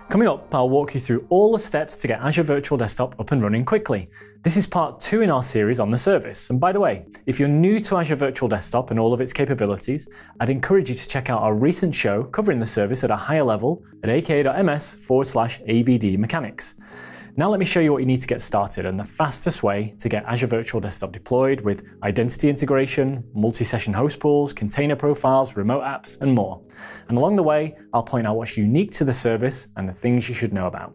Coming up, I'll walk you through all the steps to get Azure Virtual Desktop up and running quickly. This is part 2 in our series on the service. And by the way, if you're new to Azure Virtual Desktop and all of its capabilities, I'd encourage you to check out our recent show covering the service at a higher level at aka.ms/AVD Mechanics. Now let me show you what you need to get started and the fastest way to get Azure Virtual Desktop deployed with identity integration, multi-session host pools, container profiles, remote apps, and more. And along the way, I'll point out what's unique to the service and the things you should know about.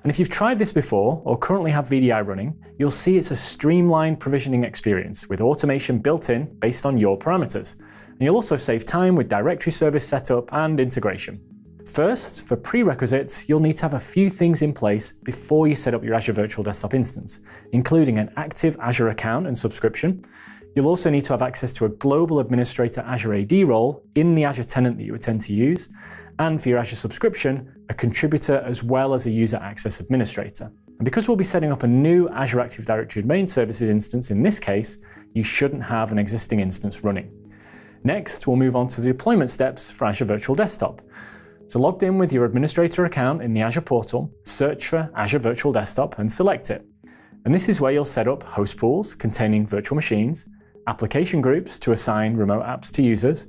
And if you've tried this before or currently have VDI running, you'll see it's a streamlined provisioning experience with automation built in based on your parameters. And you'll also save time with directory service setup and integration. First, for prerequisites, you'll need to have a few things in place before you set up your Azure Virtual Desktop instance, including an active Azure account and subscription. You'll also need to have access to a global administrator Azure AD role in the Azure tenant that you intend to use, and for your Azure subscription, a contributor as well as a user access administrator. And because we'll be setting up a new Azure Active Directory Domain Services instance in this case, you shouldn't have an existing instance running. Next, we'll move on to the deployment steps for Azure Virtual Desktop. So logged in with your administrator account in the Azure portal, search for Azure Virtual Desktop and select it. And this is where you'll set up host pools containing virtual machines, application groups to assign remote apps to users,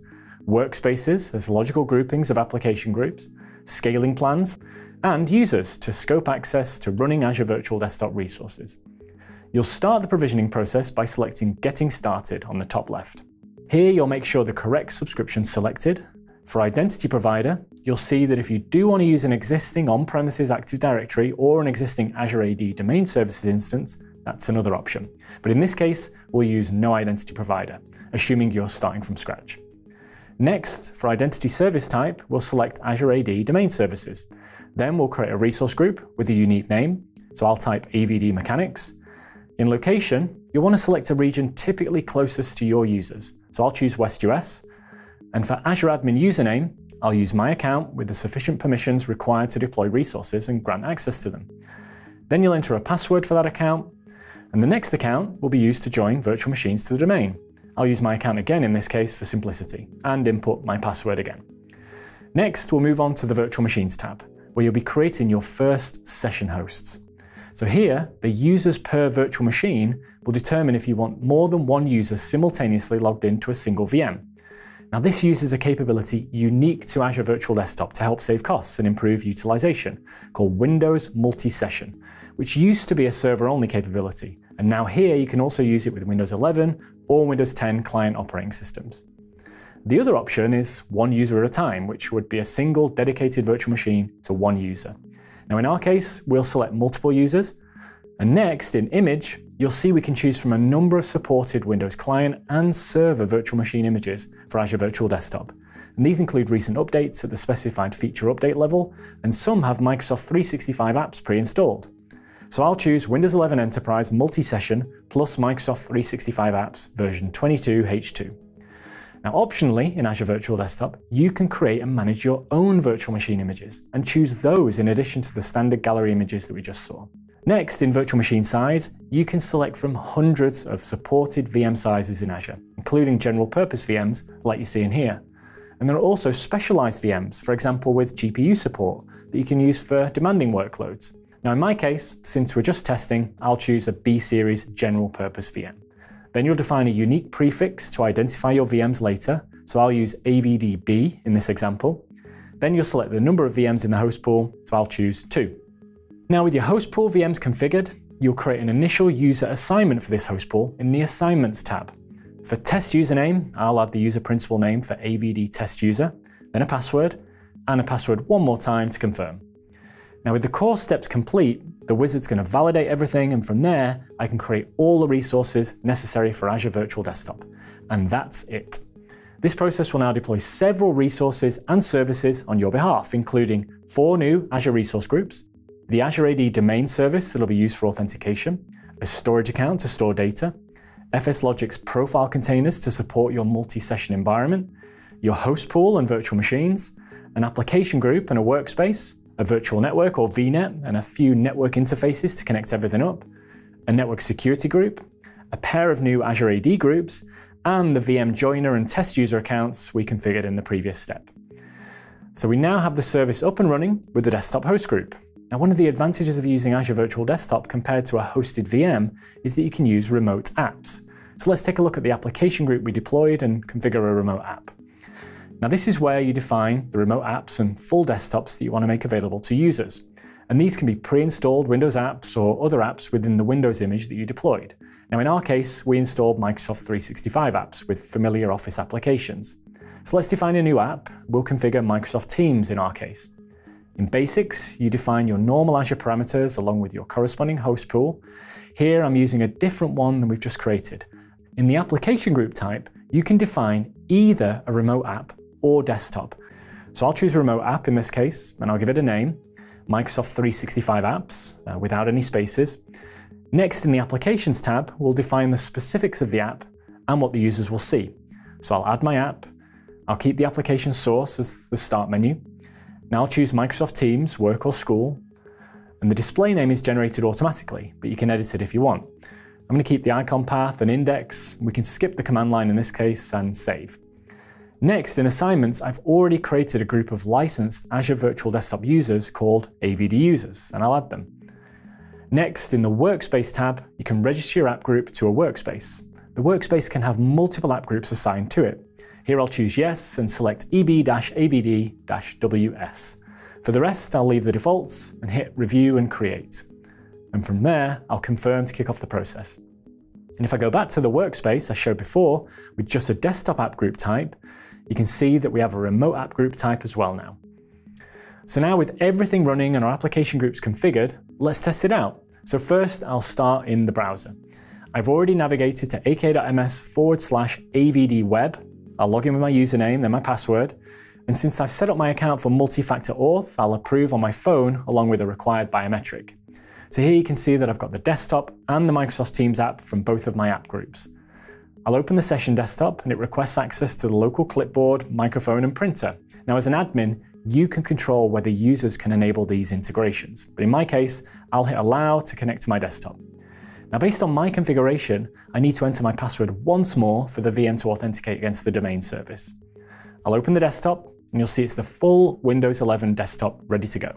workspaces as logical groupings of application groups, scaling plans, and users to scope access to running Azure Virtual Desktop resources. You'll start the provisioning process by selecting Getting Started on the top left. Here you'll make sure the correct subscription is selected. For identity provider, you'll see that if you do want to use an existing on-premises Active Directory or an existing Azure AD Domain Services instance, that's another option. But in this case, we'll use no identity provider, assuming you're starting from scratch. Next, for identity service type, we'll select Azure AD Domain Services. Then we'll create a resource group with a unique name, so I'll type AVD Mechanics. In location, you'll want to select a region typically closest to your users, so I'll choose West US. And for Azure Admin username, I'll use my account with the sufficient permissions required to deploy resources and grant access to them. Then you'll enter a password for that account, and the next account will be used to join virtual machines to the domain. I'll use my account again in this case for simplicity, and input my password again. Next, we'll move on to the Virtual Machines tab, where you'll be creating your first session hosts. So here, the users per virtual machine will determine if you want more than one user simultaneously logged into a single VM. Now this uses a capability unique to Azure Virtual Desktop to help save costs and improve utilization, called Windows Multi-Session, which used to be a server-only capability, and now here you can also use it with Windows 11 or Windows 10 client operating systems. The other option is one user at a time, which would be a single dedicated virtual machine to one user. Now in our case, we'll select multiple users, and next in Image, you'll see we can choose from a number of supported Windows client and server virtual machine images for Azure Virtual Desktop. And these include recent updates at the specified feature update level, and some have Microsoft 365 apps pre-installed. So I'll choose Windows 11 Enterprise Multi-Session plus Microsoft 365 apps version 22H2. Now optionally in Azure Virtual Desktop, you can create and manage your own virtual machine images and choose those in addition to the standard gallery images that we just saw. Next, in virtual machine size, you can select from hundreds of supported VM sizes in Azure, including general purpose VMs like you see in here. And there are also specialized VMs, for example with GPU support, that you can use for demanding workloads. Now in my case, since we're just testing, I'll choose a B-series general purpose VM. Then you'll define a unique prefix to identify your VMs later, so I'll use AVDB in this example. Then you'll select the number of VMs in the host pool, so I'll choose 2. Now with your host pool VMs configured, you'll create an initial user assignment for this host pool in the Assignments tab. For test username, I'll add the user principal name for AVD test user, then a password, and a password one more time to confirm. Now with the core steps complete, the wizard's going to validate everything, and from there, I can create all the resources necessary for Azure Virtual Desktop. And that's it. This process will now deploy several resources and services on your behalf, including 4 new Azure resource groups, the Azure AD domain service that will be used for authentication, a storage account to store data, FSLogic's profile containers to support your multi-session environment, your host pool and virtual machines, an application group and a workspace, a virtual network or VNet and a few network interfaces to connect everything up, a network security group, a pair of new Azure AD groups, and the VM joiner and test user accounts we configured in the previous step. So we now have the service up and running with the desktop host group. Now, one of the advantages of using Azure Virtual Desktop compared to a hosted VM is that you can use remote apps. So let's take a look at the application group we deployed and configure a remote app. Now, this is where you define the remote apps and full desktops that you want to make available to users. And these can be pre-installed Windows apps or other apps within the Windows image that you deployed. Now, in our case, we installed Microsoft 365 apps with familiar Office applications. So let's define a new app. We'll configure Microsoft Teams in our case. In Basics, you define your normal Azure parameters along with your corresponding host pool. Here, I'm using a different one than we've just created. In the application group type, you can define either a remote app or desktop. So I'll choose a remote app in this case, and I'll give it a name, Microsoft 365 apps, without any spaces. Next, in the Applications tab, we'll define the specifics of the app and what the users will see. So I'll add my app, I'll keep the application source as the start menu. Now I'll choose Microsoft Teams, Work or School, and the display name is generated automatically, but you can edit it if you want. I'm going to keep the icon path and index. We can skip the command line in this case and save. Next, in Assignments, I've already created a group of licensed Azure Virtual Desktop users called AVD users, and I'll add them. Next, in the Workspace tab, you can register your app group to a workspace. The workspace can have multiple app groups assigned to it. Here I'll choose Yes and select EB-ABD-WS. For the rest, I'll leave the defaults and hit Review and Create. And from there, I'll confirm to kick off the process. And if I go back to the workspace I showed before with just a desktop app group type, you can see that we have a remote app group type as well now. So now with everything running and our application groups configured, let's test it out. So first, I'll start in the browser. I've already navigated to ak.ms/avdweb. I'll log in with my username, then my password. And since I've set up my account for multi-factor auth, I'll approve on my phone along with a required biometric. So here you can see that I've got the desktop and the Microsoft Teams app from both of my app groups. I'll open the session desktop and it requests access to the local clipboard, microphone and printer. Now as an admin, you can control whether users can enable these integrations. But in my case, I'll hit allow to connect to my desktop. Now based on my configuration, I need to enter my password once more for the VM to authenticate against the domain service. I'll open the desktop and you'll see it's the full Windows 11 desktop ready to go.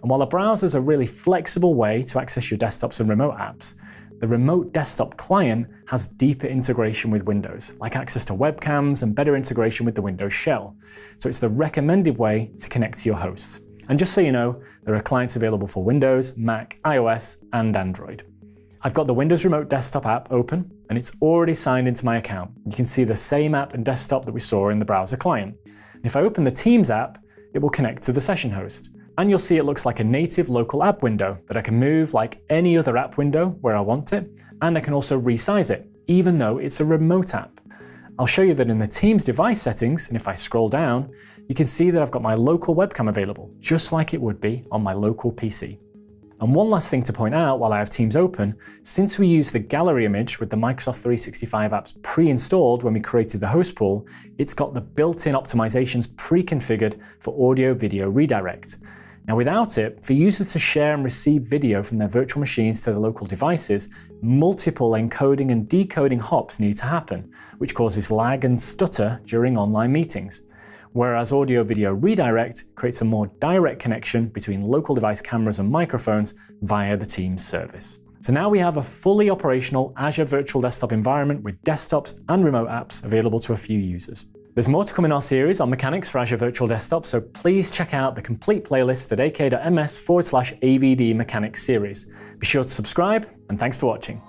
And while a browser is a really flexible way to access your desktops and remote apps, the remote desktop client has deeper integration with Windows, like access to webcams and better integration with the Windows shell. So it's the recommended way to connect to your hosts. And just so you know, there are clients available for Windows, Mac, iOS, and Android. I've got the Windows Remote Desktop app open, and it's already signed into my account. You can see the same app and desktop that we saw in the browser client. And if I open the Teams app, it will connect to the session host. And you'll see it looks like a native local app window that I can move like any other app window where I want it, and I can also resize it, even though it's a remote app. I'll show you that in the Teams device settings, and if I scroll down, you can see that I've got my local webcam available, just like it would be on my local PC. And one last thing to point out while I have Teams open, since we use the gallery image with the Microsoft 365 apps pre-installed when we created the host pool, it's got the built-in optimizations pre-configured for audio-video redirect. Now without it, for users to share and receive video from their virtual machines to their local devices, multiple encoding and decoding hops need to happen, which causes lag and stutter during online meetings. Whereas audio-video redirect creates a more direct connection between local device cameras and microphones via the Teams service. So now we have a fully operational Azure Virtual Desktop environment with desktops and remote apps available to a few users. There's more to come in our series on mechanics for Azure Virtual Desktop, so please check out the complete playlist at ak.ms/avd mechanics series. Be sure to subscribe, and thanks for watching.